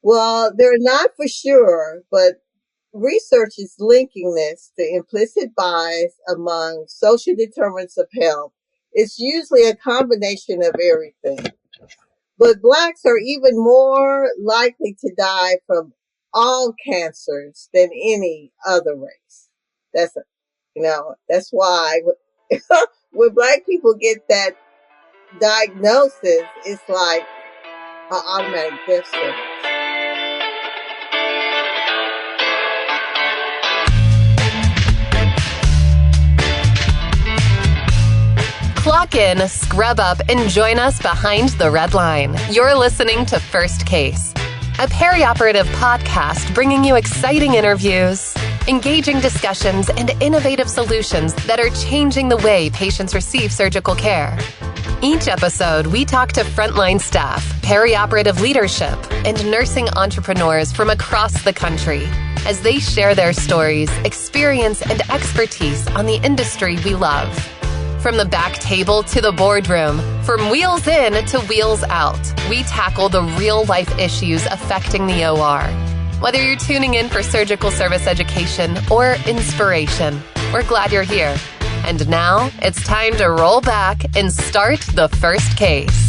Well, they're not for sure, but research is linking this to implicit bias among social determinants of health. It's usually a combination of everything. But Blacks are even more likely to die from all cancers than any other race. That's, that's why when Black people get that diagnosis, it's like an automatic death sentence. Clock in, scrub up, and join us behind the red line. You're listening to First Case, a perioperative podcast bringing you exciting interviews, engaging discussions, and innovative solutions that are changing the way patients receive surgical care. Each episode, we talk to frontline staff, perioperative leadership, and nursing entrepreneurs from across the country as they share their stories, experience, and expertise on the industry we love. From the back table to the boardroom, from wheels in to wheels out, we tackle the real-life issues affecting the OR. Whether you're tuning in for surgical service education or inspiration, we're glad you're here. And now it's time to roll back and start the first case.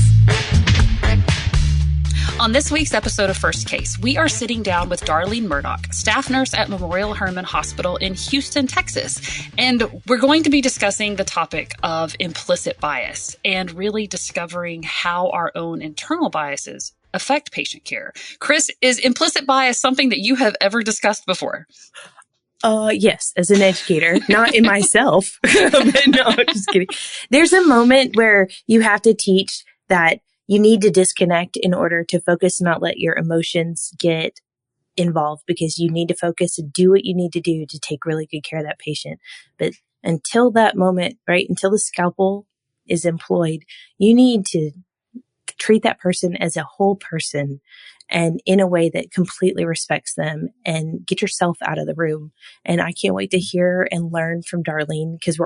On this week's episode of First Case, we are sitting down with Darlene Murdock, staff nurse at Memorial Hermann Hospital in Houston, Texas. And we're going to be discussing the topic of implicit bias and really discovering how our own internal biases affect patient care. Chris, is implicit bias something that you have ever discussed before? Yes, as an educator, not in myself, but no, just kidding. There's a moment where you have to teach that you need to disconnect in order to focus, not let your emotions get involved, because you need to focus and do what you need to do to take really good care of that patient. But until that moment, right, until the scalpel is employed, you need to treat that person as a whole person and in a way that completely respects them, and get yourself out of the room. And I can't wait to hear and learn from Darlene, because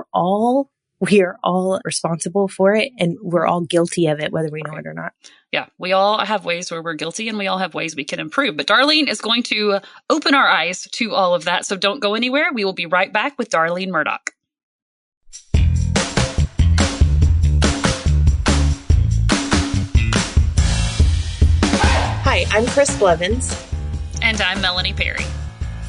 we are all responsible for it, and we're all guilty of it, whether we know it or not. Yeah, we all have ways where we're guilty, and we all have ways we can improve. But Darlene is going to open our eyes to all of that. So don't go anywhere. We will be right back with Darlene Murdock. Hi, I'm Chris Blevins. And I'm Melanie Perry.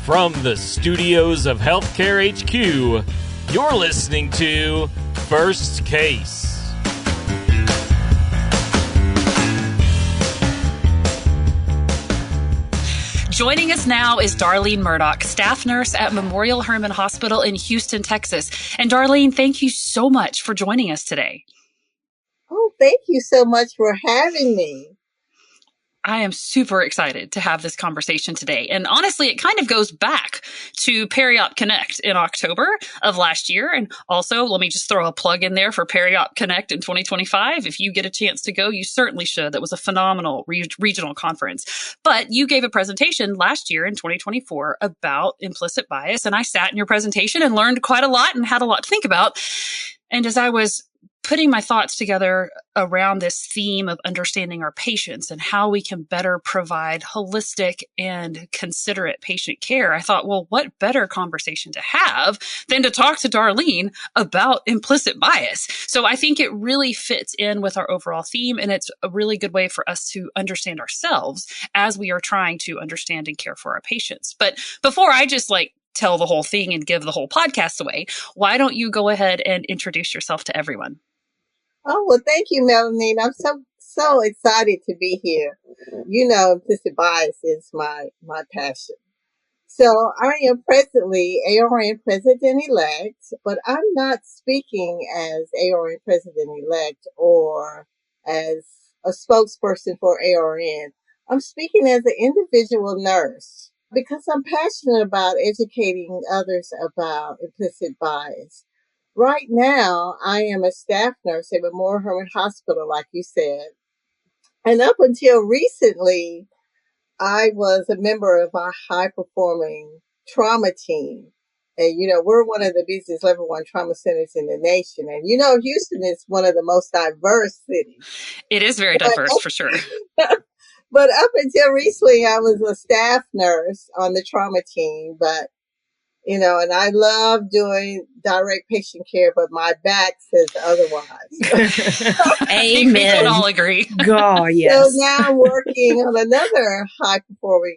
From the studios of Healthcare HQ, you're listening to First Case. Joining us now is Darlene Murdock, staff nurse at Memorial Hermann Hospital in Houston, Texas. And Darlene, thank you so much for joining us today. Oh, thank you so much for having me. I am super excited to have this conversation today. And honestly, it kind of goes back to Periop Connect in October of last year. And also, let me just throw a plug in there for Periop Connect in 2025. If you get a chance to go, you certainly should. That was a phenomenal regional conference. But you gave a presentation last year in 2024 about implicit bias. And I sat in your presentation and learned quite a lot and had a lot to think about. And as I was putting my thoughts together around this theme of understanding our patients and how we can better provide holistic and considerate patient care, I thought, well, what better conversation to have than to talk to Darlene about implicit bias? So I think it really fits in with our overall theme, and it's a really good way for us to understand ourselves as we are trying to understand and care for our patients. But before I just tell the whole thing and give the whole podcast away, why don't you go ahead and introduce yourself to everyone? Oh, well, thank you, Melanie. I'm so excited to be here. Implicit bias is my passion. So I am presently ARN President-elect, but I'm not speaking as ARN President-elect or as a spokesperson for ARN. I'm speaking as an individual nurse because I'm passionate about educating others about implicit bias. Right now, I am a staff nurse at Memorial Hermann Hospital, like you said. And up until recently, I was a member of our high-performing trauma team. And, we're one of the busiest level 1 trauma centers in the nation. And, Houston is one of the most diverse cities. It is very diverse, for sure. But up until recently, I was a staff nurse on the trauma team. But, and I love doing direct patient care, but my back says otherwise. I think we can Amen. all agree. God, So yes. now I'm working on another high performing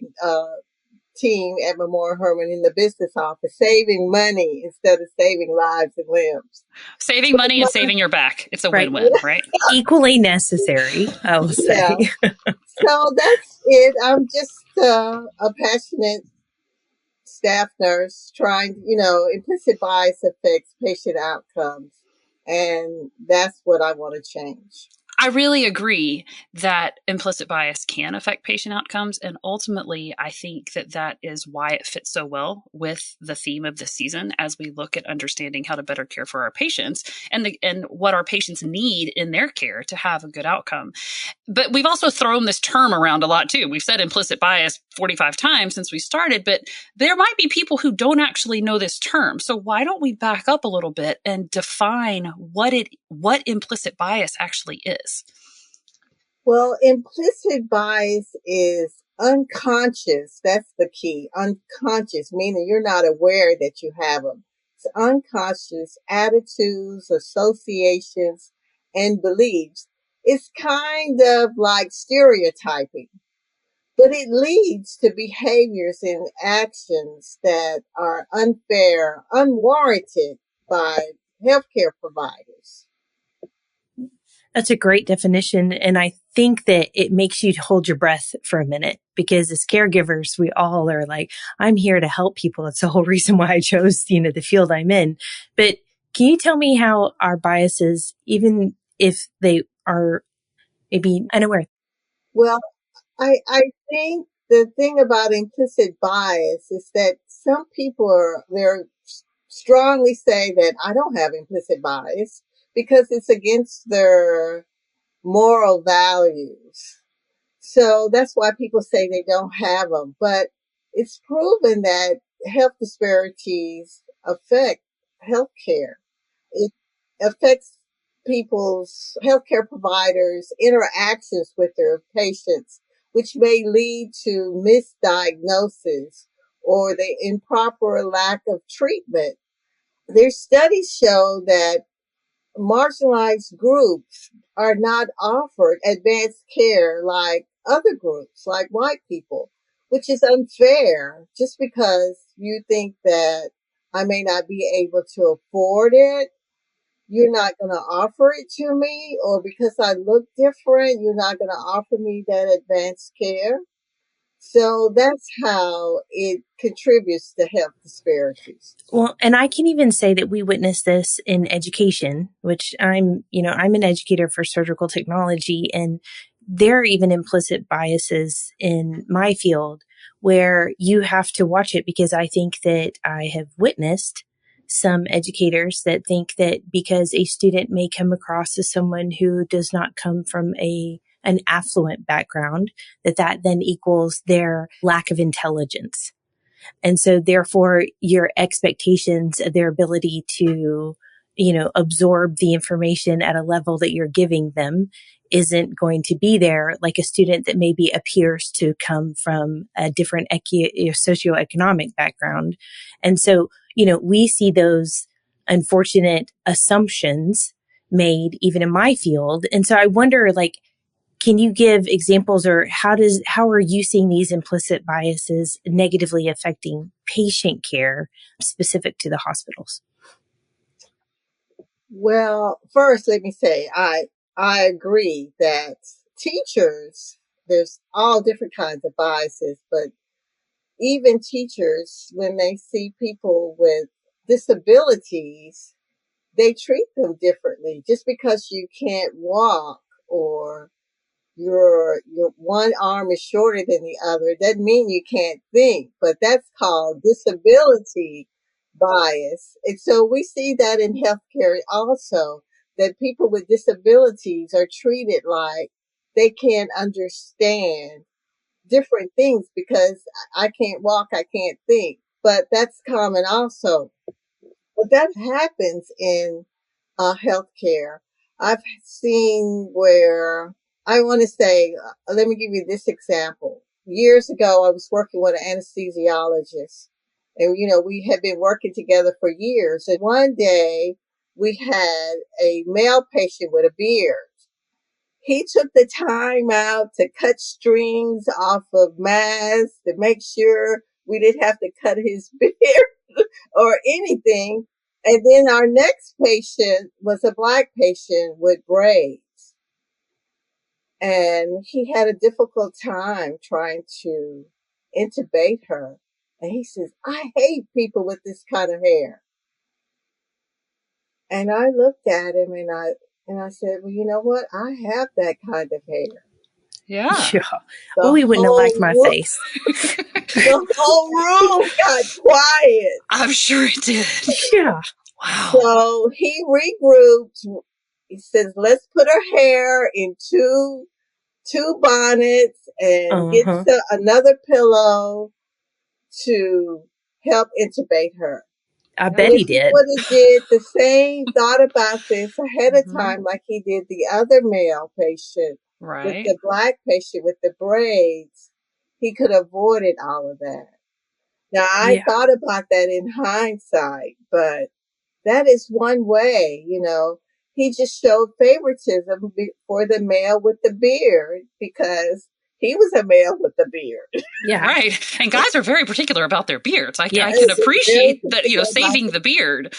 team at Memorial Hermann in the business office, saving money instead of saving lives and limbs. Saving money and saving your back. It's a Right. win-win, right? Equally necessary, I will say. Yeah. So that's it. I'm just a passionate staff nurse trying, implicit bias affects patient outcomes. And that's what I want to change. I really agree that implicit bias can affect patient outcomes. And ultimately, I think that that is why it fits so well with the theme of this season as we look at understanding how to better care for our patients and what our patients need in their care to have a good outcome. But we've also thrown this term around a lot too. We've said implicit bias 45 times since we started, but there might be people who don't actually know this term. So why don't we back up a little bit and define what implicit bias actually is? Well, implicit bias is unconscious. That's the key. Unconscious, meaning you're not aware that you have them. It's unconscious attitudes, associations, and beliefs. It's kind of like stereotyping, but it leads to behaviors and actions that are unfair, unwarranted by healthcare providers. That's a great definition. And I think that it makes you hold your breath for a minute because as caregivers, we all are like, I'm here to help people. It's the whole reason why I chose, the field I'm in. But can you tell me how our biases, even if they are maybe unaware? Well, I think the thing about implicit bias is that some people they're strongly say that I don't have implicit bias because it's against their moral values. So that's why people say they don't have them. But it's proven that health disparities affect healthcare. It affects people's healthcare providers' interactions with their patients, which may lead to misdiagnosis or the improper lack of treatment. Their studies show that marginalized groups are not offered advanced care like other groups, like white people, which is unfair just because you think that I may not be able to afford it. You're not going to offer it to me, or because I look different, you're not going to offer me that advanced care. So that's how it contributes to health disparities. Well, and I can even say that we witness this in education, which I'm an educator for surgical technology, and there are even implicit biases in my field where you have to watch it because I think that I have witnessed some educators that think that because a student may come across as someone who does not come from an affluent background, that then equals their lack of intelligence. And so therefore your expectations of their ability to, absorb the information at a level that you're giving them isn't going to be there like a student that maybe appears to come from a different socioeconomic background. And so, we see those unfortunate assumptions made even in my field. And so I wonder, can you give examples or how are you seeing these implicit biases negatively affecting patient care specific to the hospitals? Well, first, let me say, I agree that teachers, there's all different kinds of biases, but even teachers, when they see people with disabilities, they treat them differently. Just because you can't walk or your one arm is shorter than the other doesn't mean you can't think, but that's called disability bias. And so we see that in healthcare also, that people with disabilities are treated like they can't understand different things because I can't walk, I can't think. But that's common also. But that happens in healthcare. I've seen where I want to say, let me give you this example. Years ago, I was working with an anesthesiologist, and we had been working together for years. And one day, we had a male patient with a beard. He took the time out to cut strings off of masks to make sure we didn't have to cut his beard or anything. And then our next patient was a Black patient with braids. And he had a difficult time trying to intubate her. And he says, I hate people with this kind of hair. And I looked at him and I said, well, you know what? I have that kind of hair. Yeah. Yeah. Oh, he wouldn't have liked my face. The whole room got quiet. I'm sure it did. Yeah. Wow. So he regrouped. He says, let's put her hair in two bonnets and get another pillow to help intubate her. I bet he did. He would have did the same, thought about this ahead of time like he did the other male patient with the Black patient with the braids, he could have avoided all of that. Now, I thought about that in hindsight, but that is one way, he just showed favoritism for the male with the beard because he was a male with the beard. Yeah. Right. And guys are very particular about their beards. I can appreciate that, saving the beard,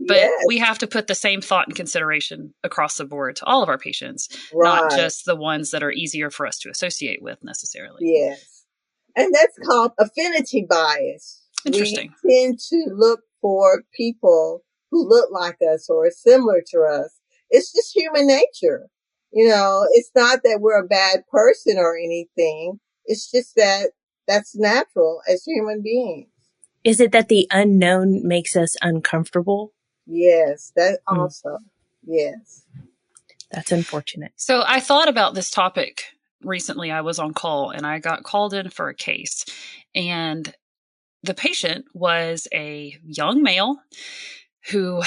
but we have to put the same thought and consideration across the board to all of our patients, not just the ones that are easier for us to associate with necessarily. Yes. And that's called affinity bias. Interesting. We tend to look for people who look like us or are similar to us. It's just human nature. It's not that we're a bad person or anything. It's just that that's natural as human beings. Is it that the unknown makes us uncomfortable? Yes, that also. Yes. That's unfortunate. So I thought about this topic recently. I was on call and I got called in for a case, and the patient was a young male who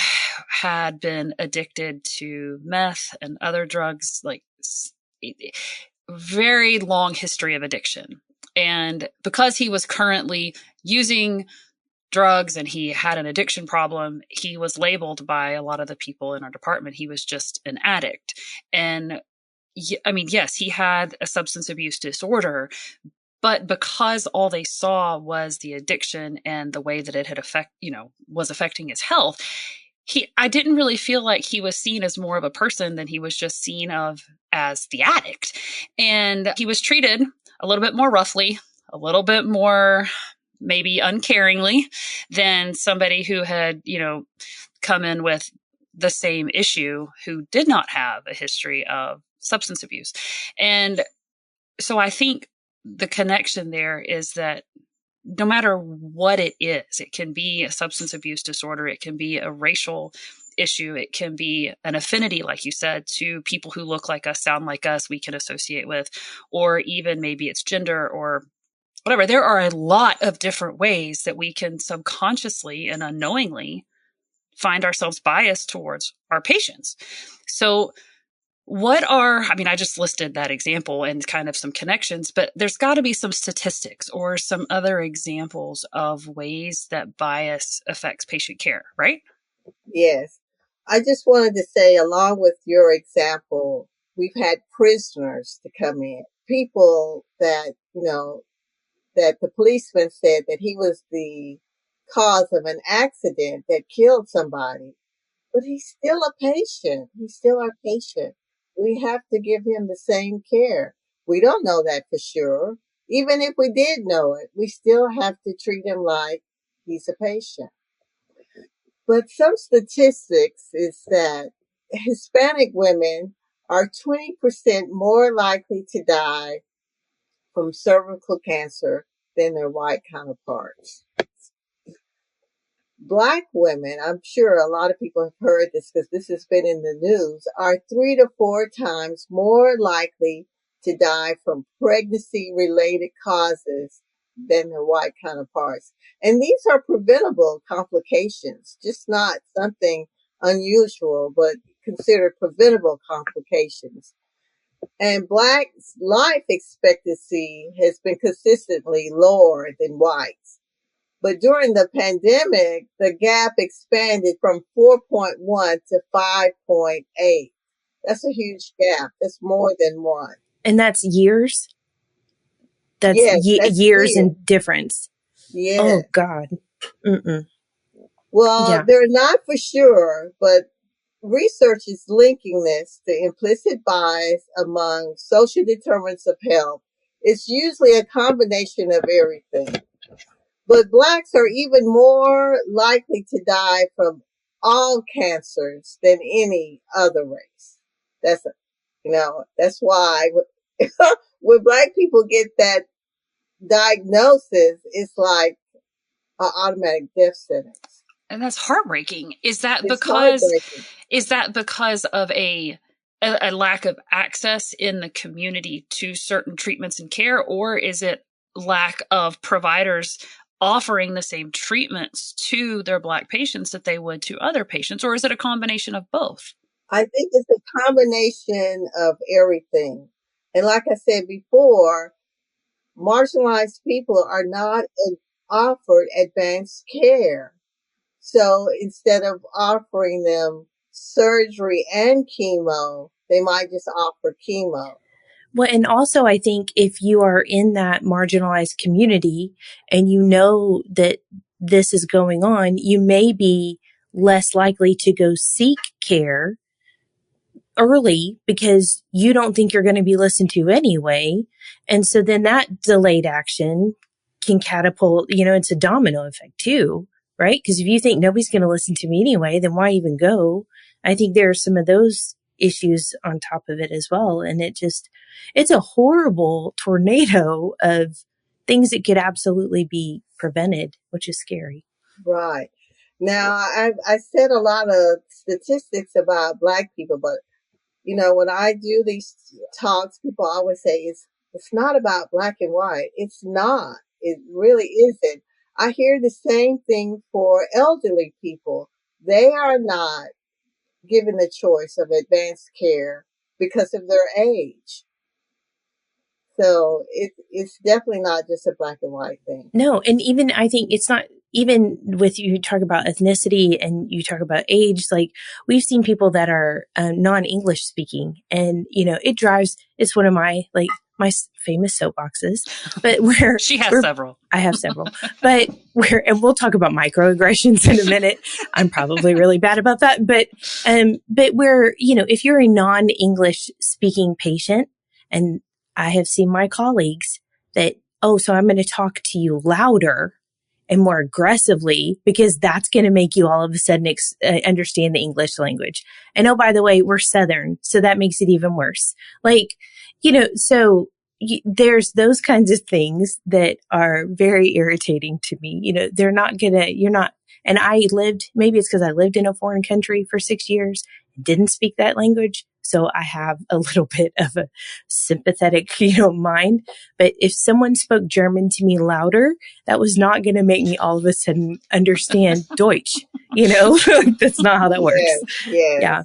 had been addicted to meth and other drugs, like very long history of addiction. And because he was currently using drugs and he had an addiction problem, he was labeled by a lot of the people in our department. He was just an addict. And yes, he had a substance abuse disorder, but because all they saw was the addiction and the way that it had was affecting his health, I didn't really feel like he was seen as more of a person than he was just seen as the addict. And he was treated a little bit more roughly, a little bit more maybe uncaringly than somebody who had, come in with the same issue who did not have a history of substance abuse. And so I think the connection there is that no matter what it is, it can be a substance abuse disorder, it can be a racial issue, it can be an affinity, like you said, to people who look like us, sound like us, we can associate with, or even maybe it's gender or whatever. There are a lot of different ways that we can subconsciously and unknowingly find ourselves biased towards our patients. So I just listed that example and kind of some connections, but there's got to be some statistics or some other examples of ways that bias affects patient care, right? Yes. I just wanted to say, along with your example, we've had prisoners to come in, people that, that the policeman said that he was the cause of an accident that killed somebody, but he's still a patient. He's still our patient. We have to give him the same care. We don't know that for sure. Even if we did know it, we still have to treat him like he's a patient. But some statistics is that Hispanic women are 20% more likely to die from cervical cancer than their white counterparts. Black women, I'm sure a lot of people have heard this because this has been in the news, are 3 to 4 times more likely to die from pregnancy-related causes than their white counterparts. And these are preventable complications, just not something unusual, but considered preventable complications. And Blacks' life expectancy has been consistently lower than whites. But during the pandemic, the gap expanded from 4.1 to 5.8. That's a huge gap. That's more than one. And that's years? That's Yes, that's years years. in difference. Yeah. Oh, God. Mm-mm. Well, Yeah. they're not for sure, but research is linking this to implicit bias among social determinants of health. It's usually a combination of everything. But Blacks are even more likely to die from all cancers than any other race. That's, that's why when Black people get that diagnosis, it's like an automatic death sentence. And that's heartbreaking. Is that It's because heartbreaking. of a lack of access in the community to certain treatments and care, or is it lack of providers offering the same treatments to their Black patients that they would to other patients, or is it a combination of both? I think it's a combination of everything. And like I said before, marginalized people are not offered advanced care. So instead of offering them surgery and chemo, they might just offer chemo. Well, and also I think if you are in that marginalized community and you know that this is going on, you may be less likely to go seek care early because you don't think you're going to be listened to anyway. And so then that delayed action can catapult, it's a domino effect too, right? Because if you think nobody's going to listen to me anyway, then why even go? I think there are some of those issues on top of it as well. And it's a horrible tornado of things that could absolutely be prevented, which is scary. Right. Now, I said a lot of statistics about Black people, but when I do these talks, people always say it's not about black and white. It's not. It really isn't. I hear the same thing for elderly people. They are not given the choice of advanced care because of their age. So it's definitely not just a black and white thing. No, and even I think it's not even with you talk about ethnicity and you talk about age, like we've seen people that are non-English speaking and, it's one of my famous soapboxes, but where She has several. I have several, but and we'll talk about microaggressions in a minute. I'm probably really bad about that, but where, if you're a non-English speaking patient, and I have seen my colleagues that, so I'm going to talk to you louder and more aggressively because that's going to make you all of a sudden understand the English language. And by the way, we're Southern, so that makes it even worse. So there's those kinds of things that are very irritating to me. And maybe it's because I lived in a foreign country for 6 years, didn't speak that language. So I have a little bit of a sympathetic, mind. But if someone spoke German to me louder, that was not going to make me all of a sudden understand Deutsch. That's not how that works. Yes. Yeah.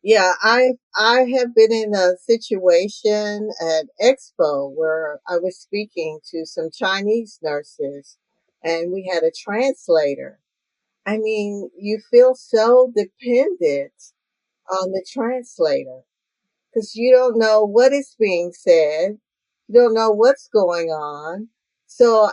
Yeah, I have been in a situation at Expo where I was speaking to some Chinese nurses and we had a translator. I mean, you feel so dependent on the translator because you don't know what is being said. You don't know what's going on. So,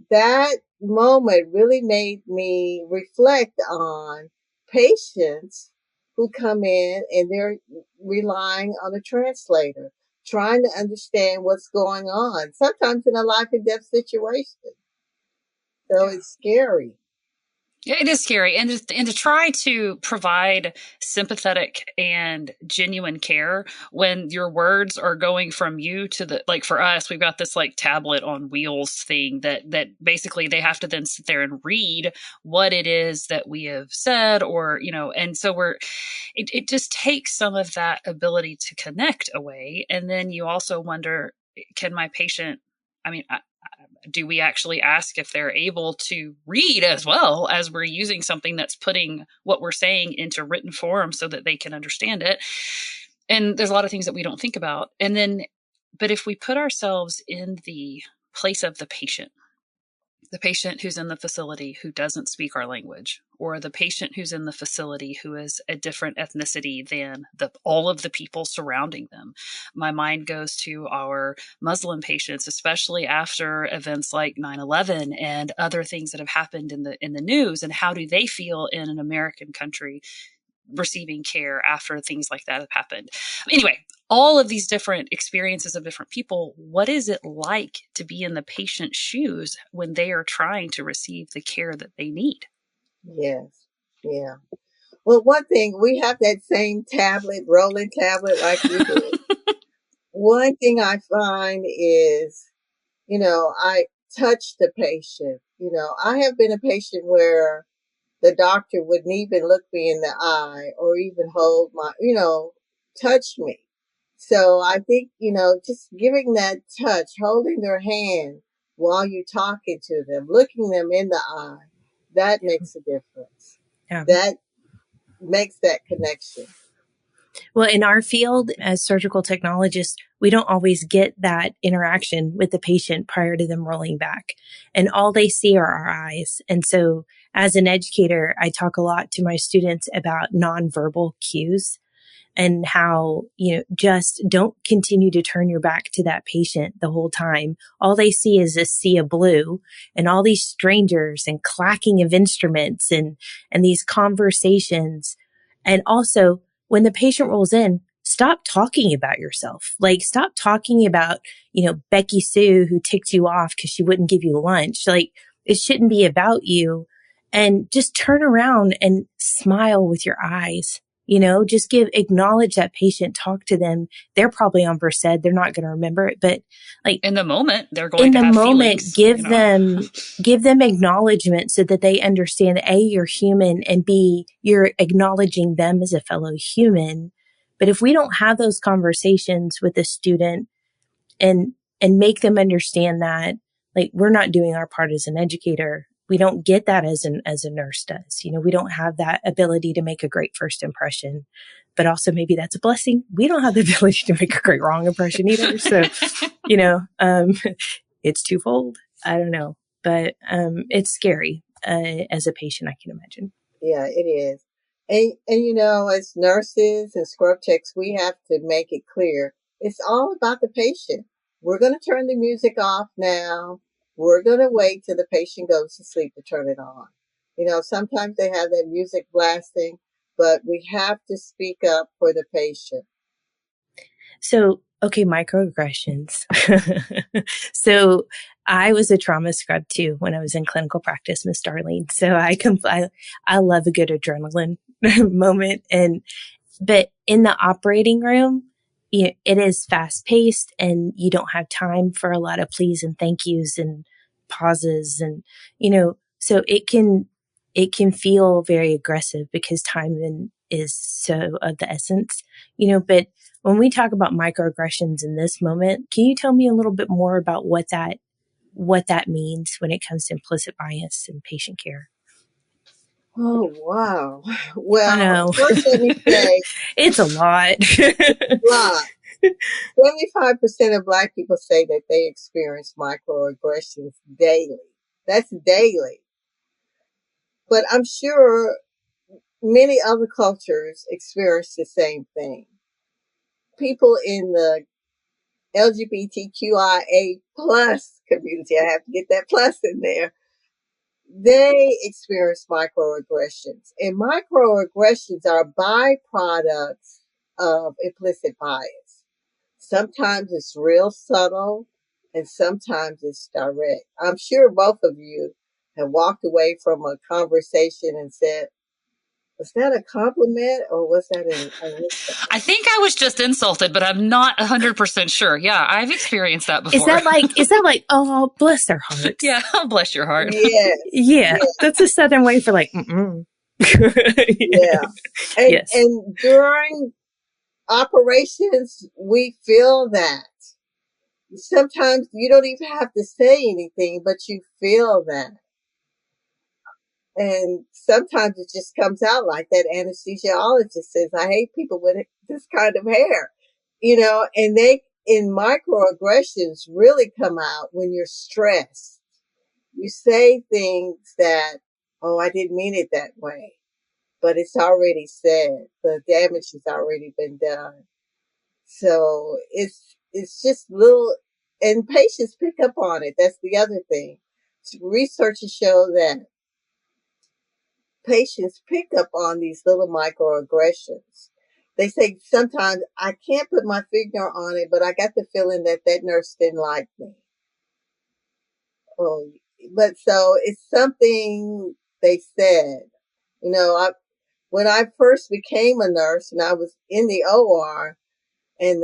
that moment really made me reflect on patients who come in and they're relying on a translator, trying to understand what's going on, sometimes in a life and death situation. So it's scary. Yeah, it is scary. And to try to provide sympathetic and genuine care when your words are going from you to for us, we've got this tablet on wheels thing that basically they have to then sit there and read what it is that we have said and so it just takes some of that ability to connect away. And then you also wonder, can my patient, do we actually ask if they're able to read as well as we're using something that's putting what we're saying into written form so that they can understand it? And there's a lot of things that we don't think about. And then, but if we put ourselves in the place of the patient who's in the facility who doesn't speak our language, or the patient who's in the facility who is a different ethnicity than all of the people surrounding them. My mind goes to our Muslim patients, especially after events like 9/11 and other things that have happened in the news, and how do they feel in an American country receiving care after things like that have happened. Anyway, all of these different experiences of different people, what is it like to be in the patient's shoes when they are trying to receive the care that they need? Yes. Yeah. Well, one thing, we have that same rolling tablet like you do. One thing I find is, I touch the patient. I have been a patient where the doctor wouldn't even look me in the eye or even hold touch me. So I think, just giving that touch, holding their hand while you're talking to them, looking them in the eye, that makes a difference. Yeah. That makes that connection. Well, in our field as surgical technologists, we don't always get that interaction with the patient prior to them rolling back. And all they see are our eyes. And so as an educator, I talk a lot to my students about nonverbal cues and how, just don't continue to turn your back to that patient the whole time. All they see is a sea of blue and all these strangers and clacking of instruments and these conversations. And also, when the patient rolls in, stop talking about yourself. Like, stop talking about, Becky Sue who ticked you off because she wouldn't give you lunch. Like, it shouldn't be about you. And just turn around and smile with your eyes. Just acknowledge that patient, talk to them. They're probably on Versed. They're not going to remember it, but like in the moment, they're going to have feelings. Give them acknowledgement so that they understand that A, you're human, and B, you're acknowledging them as a fellow human. But if we don't have those conversations with a student and make them understand that, like, we're not doing our part as an educator, we don't get that as a nurse does. We don't have that ability to make a great first impression, but also maybe that's a blessing. We don't have the ability to make a great wrong impression either. So, it's twofold. I don't know, but, it's scary, as a patient, I can imagine. Yeah, it is. And as nurses and scrub techs, we have to make it clear. It's all about the patient. We're going to turn the music off now. We're going to wait till the patient goes to sleep to turn it on. Sometimes they have that music blasting, but we have to speak up for the patient. So, okay, microaggressions. So I was a trauma scrub too when I was in clinical practice, Miss Darlene. So I love a good adrenaline moment. But in the operating room, it is fast paced and you don't have time for a lot of please and thank yous and pauses. And, so it can feel very aggressive because time is so of the essence, but when we talk about microaggressions in this moment, can you tell me a little bit more about what that means when it comes to implicit bias in patient care? Oh, wow. Well, I know. first let me say it's a lot. a lot. 75% of Black people say that they experience microaggressions daily. That's daily. But I'm sure many other cultures experience the same thing. People in the LGBTQIA plus community, I have to get that plus in there, they experience microaggressions. And microaggressions are byproducts of implicit bias. Sometimes it's real subtle and sometimes it's direct. I'm sure both of you have walked away from a conversation and said, was that a compliment or was that an insult? I think I was just insulted, but I'm not 100% sure. Yeah, I've experienced that before. Is that like, oh, bless their hearts? Yeah, bless your heart. Yes. Yeah. That's a Southern way for like, mm-mm. Yeah. And, Yes. and during operations, we feel that. Sometimes you don't even have to say anything, but you feel that. And sometimes it just comes out like that anesthesiologist says, I hate people with this kind of hair, and in microaggressions really come out when you're stressed. You say things that, oh, I didn't mean it that way, but it's already said. The damage has already been done. So it's just little, and patients pick up on it. That's the other thing. Researchers show that patients pick up on these little microaggressions. They say sometimes I can't put my finger on it, but I got the feeling that nurse didn't like me. Oh, but so it's something they said. When I first became a nurse and I was in the OR, and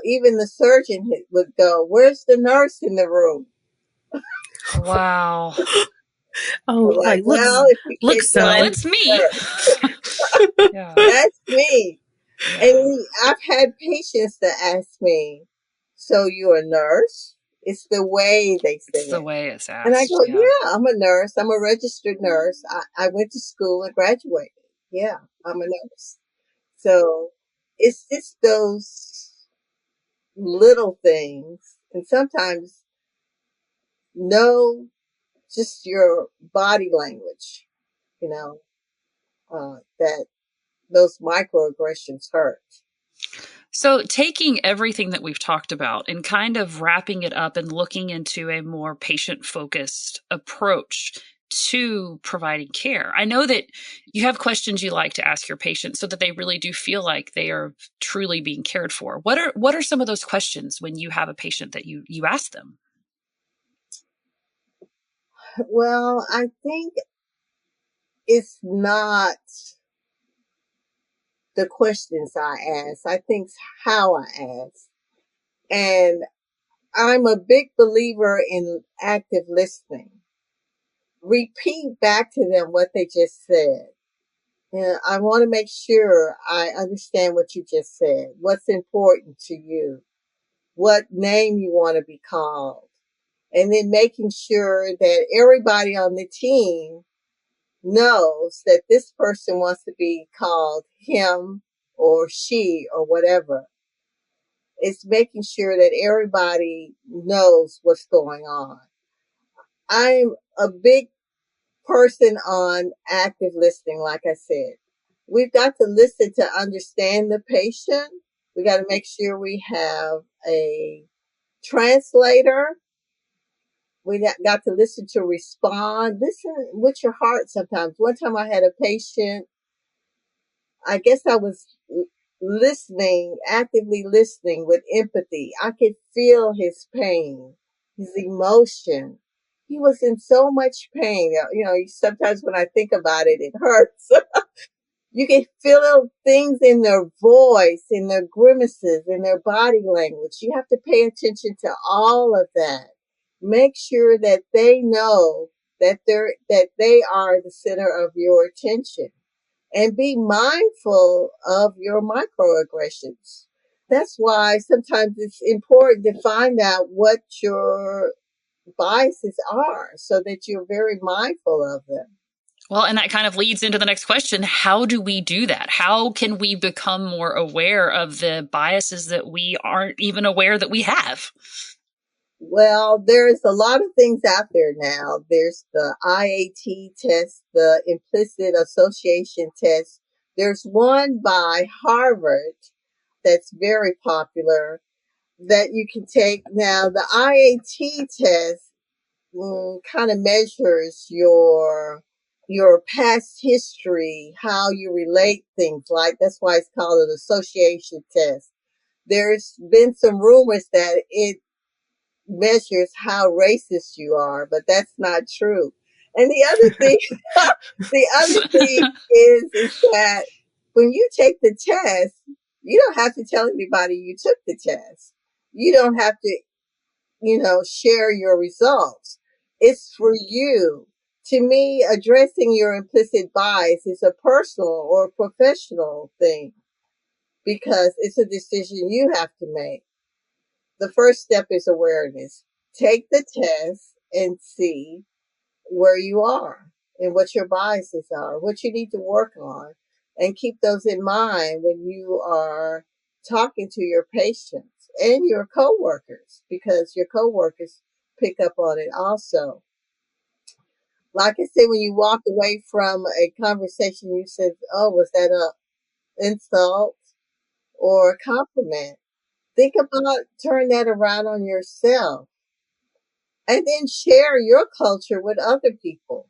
even the surgeon would go, "Where's the nurse in the room?" Wow. Oh, I'm like, look, well, if you look, can't tell, Well, son. it's me. Yeah. that's me. Yeah. And I've had patients that ask me, "So you're a nurse?" It's the way they say It's the it. way it's And I asked. go, Yeah. "Yeah, I'm a nurse. I'm a registered nurse. I went to school and graduated. Yeah, I'm a nurse." So it's just those little things. And sometimes just your body language, that those microaggressions hurt. So, taking everything that we've talked about and kind of wrapping it up and looking into a more patient focused approach to providing care. I know that you have questions you like to ask your patients so that they really do feel like they are truly being cared for. What are some of those questions when you have a patient that you ask them? Well, I think it's not the questions I ask. I think it's how I ask. And I'm a big believer in active listening. Repeat back to them what they just said. And I want to make sure I understand what you just said. What's important to you? What name you want to be called? And then making sure that everybody on the team knows that this person wants to be called him or she or whatever. It's making sure that everybody knows what's going on. I'm a big person on active listening, like I said. We've got to listen to understand the patient. We got to make sure we have a translator. We got to listen to respond. Listen with your heart sometimes. One time I had a patient, I guess I was listening, actively listening with empathy. I could feel his pain, his emotion. He was in so much pain. Sometimes when I think about it, it hurts. You can feel things in their voice, in their grimaces, in their body language. You have to pay attention to all of that. Make sure that they know that they are the center of your attention, and be mindful of your microaggressions. That's why sometimes it's important to find out what your biases are so that you're very mindful of them. Well, and that kind of leads into the next question. How do we do that? How can we become more aware of the biases that we aren't even aware that we have? Well, there's a lot of things out there now. There's the IAT test, the implicit association test. There's one by Harvard that's very popular that you can take. Now, the IAT test kind of measures your past history, how you relate things. Like, that's why it's called an association test. There's been some rumors that it measures how racist you are, but that's not true. And the other thing, the other thing is that when you take the test, you don't have to tell anybody you took the test. You don't have to, share your results. It's for you. To me, addressing your implicit bias is a personal or professional thing because it's a decision you have to make. The first step is awareness. Take the test and see where you are and what your biases are, what you need to work on, and keep those in mind when you are talking to your patients and your coworkers, because your coworkers pick up on it also. Like I said, when you walk away from a conversation, you said, "Oh, was that a insult or a compliment?" Think about turn that around on yourself, and then share your culture with other people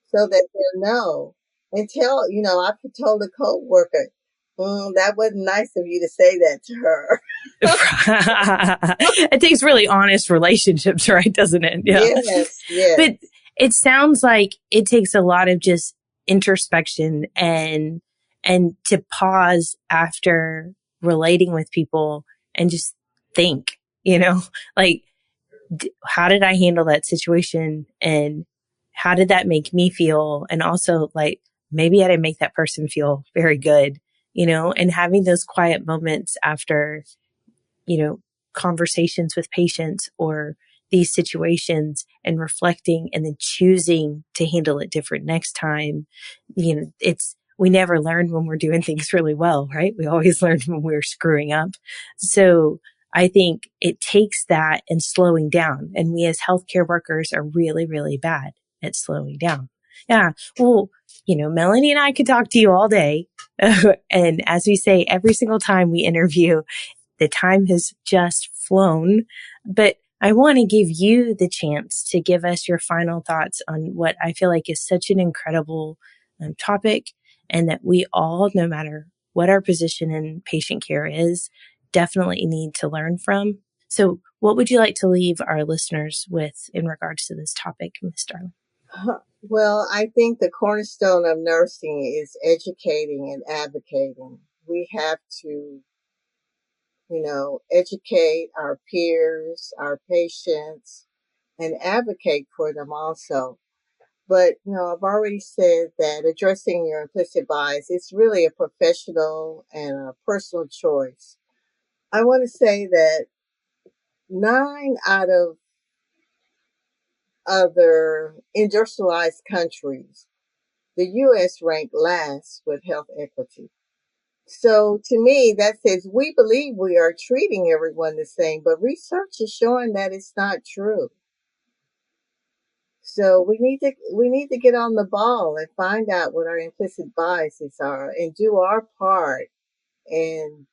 so that they'll know. And tell, I could told a coworker, that wasn't nice of you to say that to her. It takes really honest relationships, right? Doesn't it? Yeah. Yes, yes. But it sounds like it takes a lot of just introspection and to pause after relating with people and just think, like, how did I handle that situation? And how did that make me feel? And also, like, maybe I didn't make that person feel very good, and having those quiet moments after, conversations with patients or these situations and reflecting and then choosing to handle it different next time. We never learn when we're doing things really well, right? We always learn when we're screwing up. So I think it takes that and slowing down. And we as healthcare workers are really, really bad at slowing down. Yeah. Well, Melanie and I could talk to you all day. And as we say, every single time we interview, the time has just flown, but I want to give you the chance to give us your final thoughts on what I feel like is such an incredible topic, and that we all, no matter what our position in patient care is, definitely need to learn from. So what would you like to leave our listeners with in regards to this topic, Ms. Darlene? Well, I think the cornerstone of nursing is educating and advocating. We have to educate our peers, our patients, and advocate for them also. But, I've already said that addressing your implicit bias, it's really a professional and a personal choice. I want to say that 9 out of other industrialized countries, the U.S. ranked last with health equity. So to me, that says we believe we are treating everyone the same, but research is showing that it's not true. So we need to get on the ball and find out what our implicit biases are and do our part in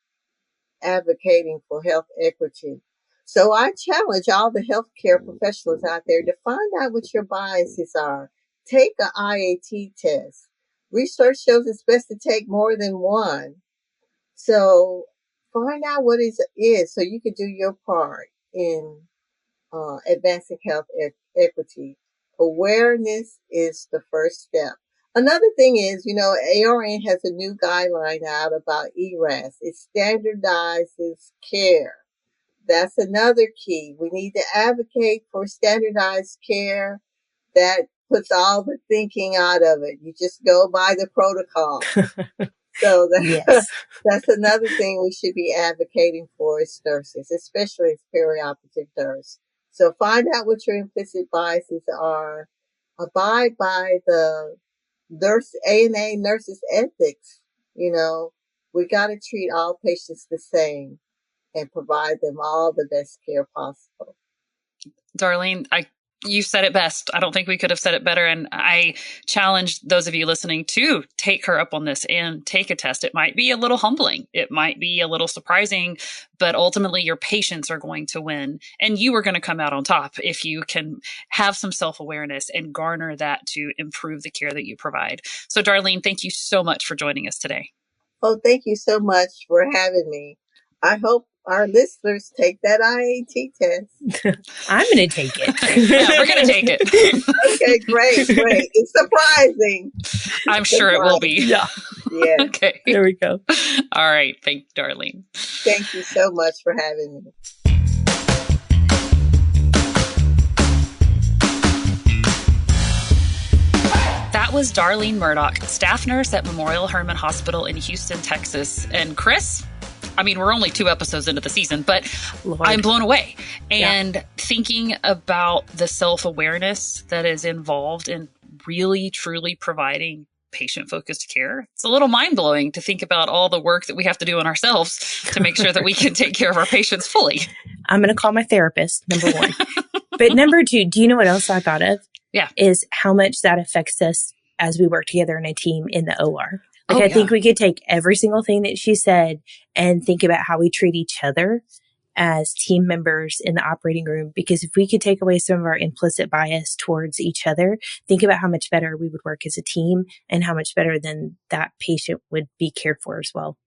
advocating for health equity. So I challenge all the healthcare professionals out there to find out what your biases are. Take an IAT test. Research shows it's best to take more than one. So find out what it is so you can do your part in advancing health equity. Awareness is the first step. Another thing is, ARN has a new guideline out about ERAS. It standardizes care. That's another key. We need to advocate for standardized care. That puts all the thinking out of it. You just go by the protocol. So Yes. That's another thing we should be advocating for as nurses, especially as perioperative nurse. So find out what your implicit biases are. Abide by the ANA nurses ethics. We got to treat all patients the same and provide them all the best care possible. Darlene, you said it best. I don't think we could have said it better. And I challenge those of you listening to take her up on this and take a test. It might be a little humbling. It might be a little surprising, but ultimately your patients are going to win and you are going to come out on top if you can have some self-awareness and garner that to improve the care that you provide. So Darlene, thank you so much for joining us today. Oh, thank you so much for having me. I hope our listeners take that IAT test. I'm going to take it. Yeah, we're going to take it. Okay, great. It's surprising. I'm sure it will be. Yeah. Okay. There we go. All right. Thank you, Darlene. Thank you so much for having me. That was Darlene Murdock, staff nurse at Memorial Hermann Hospital in Houston, Texas. And Chris, we're only 2 episodes into the season, but Lord. I'm blown away. And thinking about the self-awareness that is involved in really, truly providing patient-focused care. It's a little mind-blowing to think about all the work that we have to do on ourselves to make sure that we can take care of our patients fully. I'm going to call my therapist, number one. But number two, do you know what else I thought of? Yeah. Is how much that affects us as we work together in a team in the OR. Like, I yeah. think we could take every single thing that she said and think about how we treat each other as team members in the operating room. Because if we could take away some of our implicit bias towards each other, think about how much better we would work as a team and how much better then that patient would be cared for as well.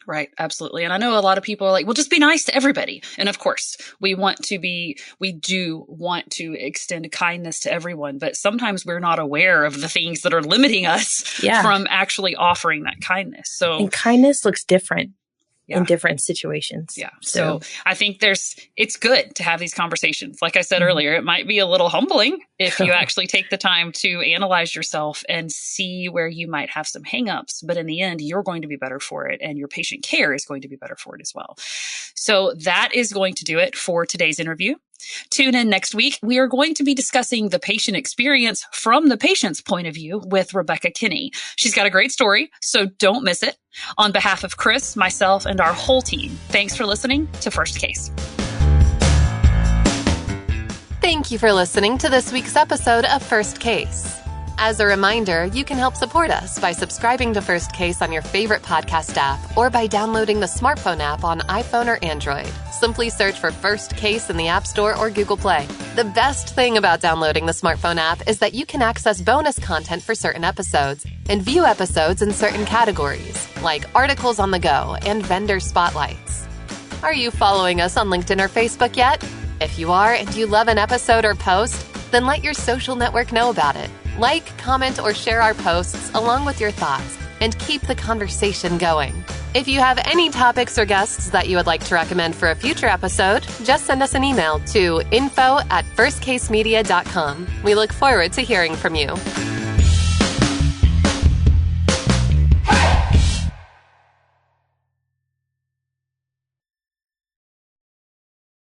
Right. Absolutely. And I know a lot of people are like, well, just be nice to everybody. And of course, we do want to extend kindness to everyone, but sometimes we're not aware of the things that are limiting us from actually offering that kindness. And kindness looks different in different situations. Yeah. So I think it's good to have these conversations. Like I said earlier, it might be a little humbling if you actually take the time to analyze yourself and see where you might have some hangups. But in the end, you're going to be better for it, and your patient care is going to be better for it as well. So that is going to do it for today's interview. Tune in next week. We are going to be discussing the patient experience from the patient's point of view with Rebecca Kinney. She's got a great story, so don't miss it. On behalf of Chris, myself, and our whole team, thanks for listening to First Case. Thank you for listening to this week's episode of First Case. As a reminder, you can help support us by subscribing to First Case on your favorite podcast app or by downloading the smartphone app on iPhone or Android. Simply search for First Case in the App Store or Google Play. The best thing about downloading the smartphone app is that you can access bonus content for certain episodes and view episodes in certain categories, like articles on the go and vendor spotlights. Are you following us on LinkedIn or Facebook yet? If you are and you love an episode or post, then let your social network know about it. Like, comment, or share our posts along with your thoughts and keep the conversation going. If you have any topics or guests that you would like to recommend for a future episode, just send us an email to info@firstcasemedia.com. We look forward to hearing from you.